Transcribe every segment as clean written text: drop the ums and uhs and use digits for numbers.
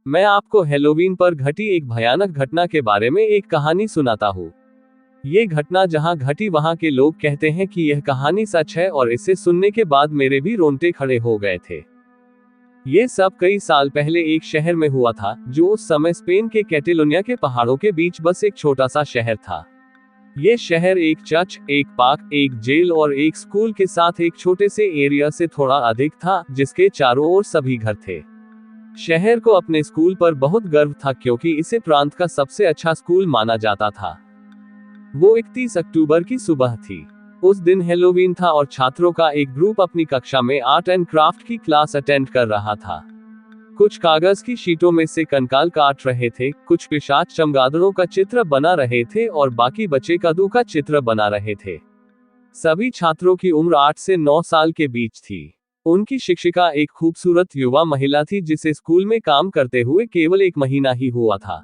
मैं आपको हैलोवीन पर घटी एक भयानक घटना के बारे में एक कहानी सुनाता हूँ। ये घटना जहाँ घटी वहाँ के लोग कहते हैं कि यह कहानी सच है और इसे सुनने के बाद मेरे भी रोंगटे खड़े हो गए थे। ये सब कई साल पहले एक शहर में हुआ था, जो उस समय स्पेन के कैटेलोनिया के पहाड़ों के बीच बस एक छोटा सा शहर था। ये शहर एक चर्च, एक पार्क, एक जेल और एक स्कूल के साथ एक छोटे से एरिया से थोड़ा अधिक था, जिसके चारों ओर सभी घर थे। शहर को अपने स्कूल पर बहुत गर्व था क्योंकि इसे प्रांत का सबसे अच्छा स्कूल माना जाता था। वो 31 अक्टूबर की सुबह थी। उस दिन हैलोवीन था और छात्रों का एक ग्रुप अपनी कक्षा में आर्ट एंड क्राफ्ट की क्लास अटेंड कर रहा था। कुछ कागज की शीटों में से कंकाल काट रहे थे, कुछ पिशाच चमगादड़ों का चित्र बना रहे थे और बाकी बच्चे कद्दू का चित्र बना रहे थे। सभी छात्रों की उम्र 8 से 9 साल के बीच थी। उनकी शिक्षिका एक खूबसूरत युवा महिला थी जिसे स्कूल में काम करते हुए केवल 1 महीना ही हुआ था।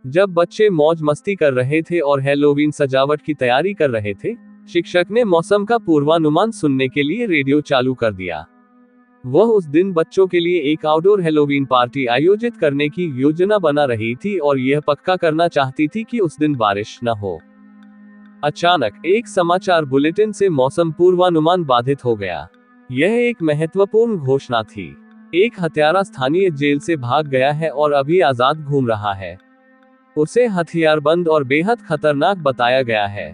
जब बच्चे मौज मस्ती कर रहे थे और हैलोवीन सजावट की तैयारी कर रहे थे, शिक्षक ने मौसम का पूर्वानुमान सुनने के लिए रेडियो चालू कर दिया। वह उस दिन बच्चों के लिए एक आउटडोर हैलोवीन पार्टी आयोजित करने की योजना बना रही थी और यह पक्का करना चाहती थी कि उस दिन बारिश न हो। अचानक एक समाचार बुलेटिन से मौसम पूर्वानुमान बाधित हो गया। यह एक महत्वपूर्ण घोषणा थी। एक हत्यारा स्थानीय जेल से भाग गया है और अभी आजाद घूम रहा है। उसे हथियारबंद और बेहद खतरनाक बताया गया है।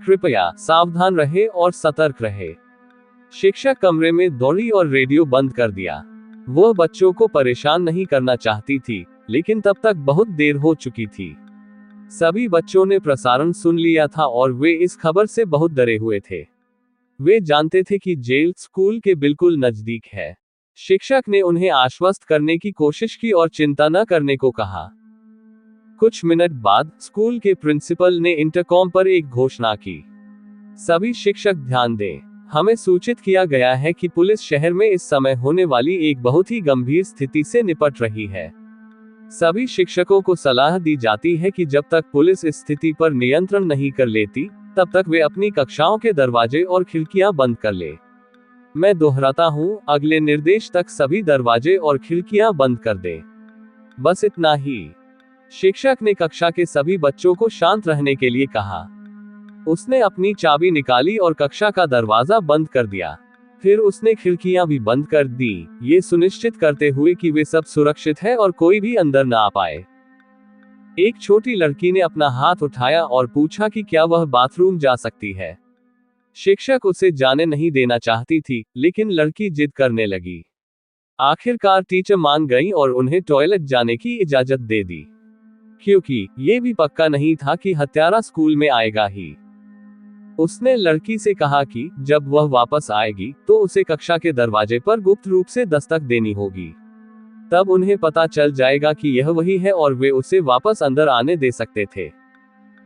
कृपया सावधान रहे और सतर्क रहे। शिक्षक कमरे में दौड़ी और रेडियो बंद कर दिया। वह बच्चों को परेशान नहीं करना चाहती थी, लेकिन तब तक बहुत देर हो चुकी थी। सभी बच्चों ने प्रसारण सुन लिया था और वे इस खबर से बहुत डरे हुए थे। वे जानते थे कि जेल स्कूल के बिल्कुल नजदीक है। शिक्षक ने उन्हें आश्वस्त करने की कोशिश की और चिंता न करने को कहा। कुछ मिनट बाद स्कूल के प्रिंसिपल ने इंटरकॉम पर एक घोषणा की। सभी शिक्षक ध्यान दें। हमें सूचित किया गया है कि पुलिस शहर में इस समय होने वाली एक बहुत ही गंभीर स्थिति से निपट रही है। सभी शिक्षकों को सलाह दी जाती है कि जब तक पुलिस इस स्थिति पर नियंत्रण नहीं कर लेती, तब तक वे अपनी कक्षाओं के दरवाजे और खिड़कियां बंद कर ले। मैं दोहराता हूं, अगले निर्देश तक सभी दरवाजे और खिड़कियां बंद कर दें। बस इतना ही। शिक्षक ने कक्षा के सभी बच्चों को शांत रहने के लिए कहा। उसने अपनी चाबी निकाली और कक्षा का दरवाजा बंद कर दिया। फिर उसने खिड़कियां भी बंद कर दी, ये सुनिश्चित करते हुए कि वे सब सुरक्षित है और कोई भी अंदर ना आ पाए। एक छोटी लड़की ने अपना हाथ उठाया और पूछा कि क्या वह बाथरूम जा सकती है। शिक्षक उसे जाने नहीं देना चाहती थी, लेकिन लड़की जिद करने लगी। आखिरकार टीचर मान गई और उन्हें टॉयलेट जाने की इजाजत दे दी, क्योंकि ये भी पक्का नहीं था कि हत्यारा स्कूल में आएगा ही। उसने लड़की से कहा कि जब वह वापस आएगी तो उसे कक्षा के दरवाजे पर गुप्त रूप से दस्तक देनी होगी। तब उन्हें पता चल जाएगा कि यह वही है और वे उसे वापस अंदर आने दे सकते थे।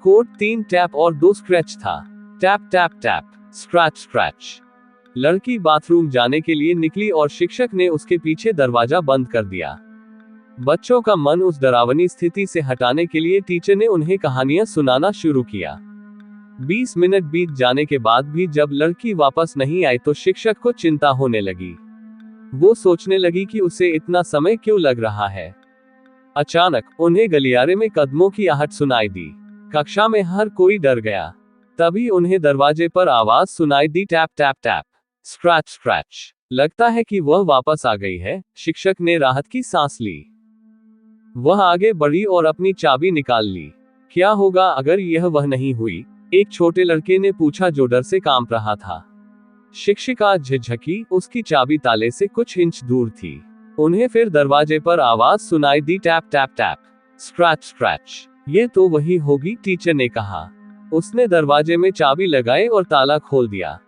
कोड 3 टैप और 2 स्क्रैच था। Tap tap tap, scratch scratch. लड़की बाथरूम जाने के लिए निकली और शिक्षक ने उसके पीछे दरवाजा बंद कर दिया। बच्चों का मन उस डरावनी स्थिति से हटाने के लिए टीचर ने उन्हें कहानियां सुनाना शुरू किया। 20 मिनट बीत जाने के बाद भी जब लड़की वापस नहीं आई तो शिक्षक को चिंता होने लगी। वो सोचने लगी कि उसे इतना समय क्यों लग रहा है। अचानक उन्हें गलियारे में कदमों की आहट सुनाई दी। कक्षा में हर कोई डर गया। तभी उन्हें दरवाजे पर आवाज सुनाई दी, tap tap tap, scratch scratch. लगता है कि वह वापस आ गई है। शिक्षक ने राहत की सांस ली। वह आगे बढ़ी और अपनी चाबी निकाल ली। क्या होगा अगर यह वह नहीं हुई? एक छोटे लड़के ने पूछा जो डर से कांप रहा था। शिक्षिका झिझकी, उसकी चाबी ताले से कुछ इंच दूर थी। उन्हें फिर दरवाजे पर आवाज सुनाई दी, tap tap tap, scratch scratch. ये तो वही होगी, टीचर ने कहा। उसने दरवाजे में चाबी लगाई और ताला खोल दिया।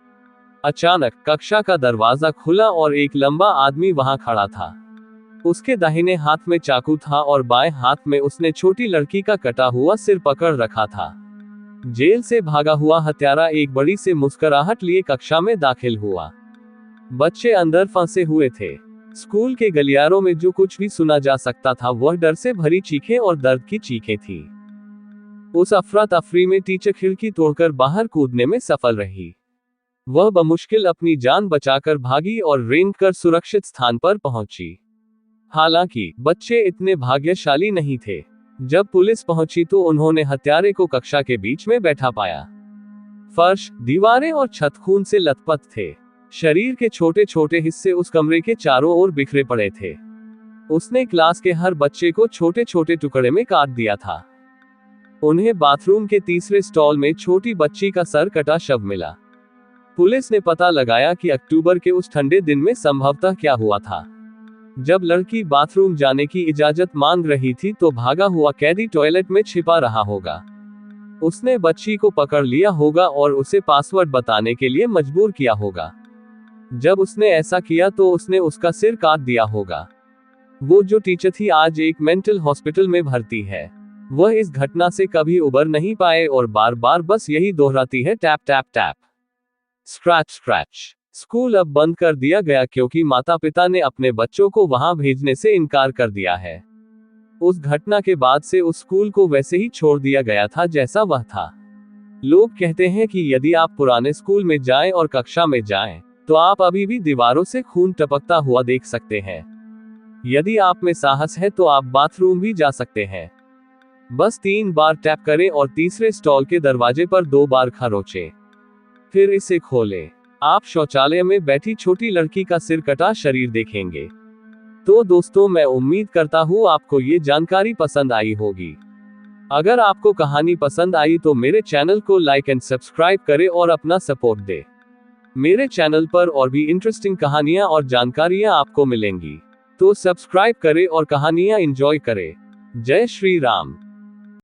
अचानक कक्षा का दरवाजा खुला और एक लंबा आदमी वहां खड़ा था। उसके दाहिने हाथ में चाकू था और बाएं हाथ में उसने छोटी लड़की का कटा हुआ सिर पकड़ रखा था। जेल से भागा हुआ हत्यारा एक बड़ी से मुस्कुराहट लिए कक्षा में दाखिल हुआ। बच्चे अंदर फंसे हुए थे। स्कूल के गलियारों में जो कुछ भी सुना जा सकता था वह डर से भरी चीखें और दर्द की चीखें थी। उस अफरा तफरी में टीचर खिड़की तोड़कर बाहर कूदने में सफल रही। वह बमुश्किल अपनी जान बचाकर भागी और रेंग कर सुरक्षित स्थान पर पहुंची। हालांकि बच्चे इतने भाग्यशाली नहीं थे। जब पुलिस पहुंची तो उन्होंने हत्यारे को कक्षा के बीच में बैठा पाया। फर्श, दीवारें और छत खून से लथपथ थे। शरीर के छोटे छोटे हिस्से उस कमरे के चारों ओर बिखरे पड़े थे। उसने क्लास के हर बच्चे को छोटे छोटे टुकड़े में काट दिया था। उन्हें बाथरूम के तीसरे स्टॉल में छोटी बच्ची का सर कटा शव मिला। पुलिस ने पता लगाया कि अक्टूबर के उस ठंडे दिन में संभवतः क्या हुआ था। जब लड़की बाथरूम जाने की इजाजत मांग रही थी तो भागा हुआ कैदी टॉयलेट में छिपा रहा होगा। उसने बच्ची को पकड़ लिया होगा और उसे पासवर्ड बताने के लिए मजबूर किया होगा। जब उसने ऐसा किया तो उसने उसका सिर काट दिया होगा। वो जो टीचर थी आज एक मेंटल हॉस्पिटल में भर्ती है। वह इस घटना से कभी उबर नहीं पाए और बार बार बस यही दोहराती है, tap tap tap, scratch scratch. School अब बंद कर दिया गया क्योंकि माता पिता ने अपने बच्चों को वहां भेजने से इनकार कर दिया है। उस घटना के बाद से उस स्कूल को वैसे ही छोड़ दिया गया था जैसा वह था। लोग कहते हैं कि यदि आप पुराने स्कूल में जाएं और कक्षा में जाएं, तो आप अभी भी दीवारों से खून टपकता हुआ देख सकते हैं। यदि आप में साहस है तो आप बाथरूम भी जा सकते हैं। बस 3 बार टैप करें और तीसरे स्टॉल के दरवाजे पर 2 बार खरोचें, फिर इसे खोलें। आप शौचालय में बैठी छोटी लड़की का सिर कटा शरीर देखेंगे। तो दोस्तों, मैं उम्मीद करता हूँ आपको ये जानकारी पसंद आई होगी। अगर आपको कहानी पसंद आई तो मेरे चैनल को लाइक एंड सब्सक्राइब करें और अपना सपोर्ट दें। मेरे चैनल पर और भी इंटरेस्टिंग कहानियां और जानकारियां आपको मिलेंगी, तो सब्सक्राइब करें और कहानियां एंजॉय करें। जय श्री राम।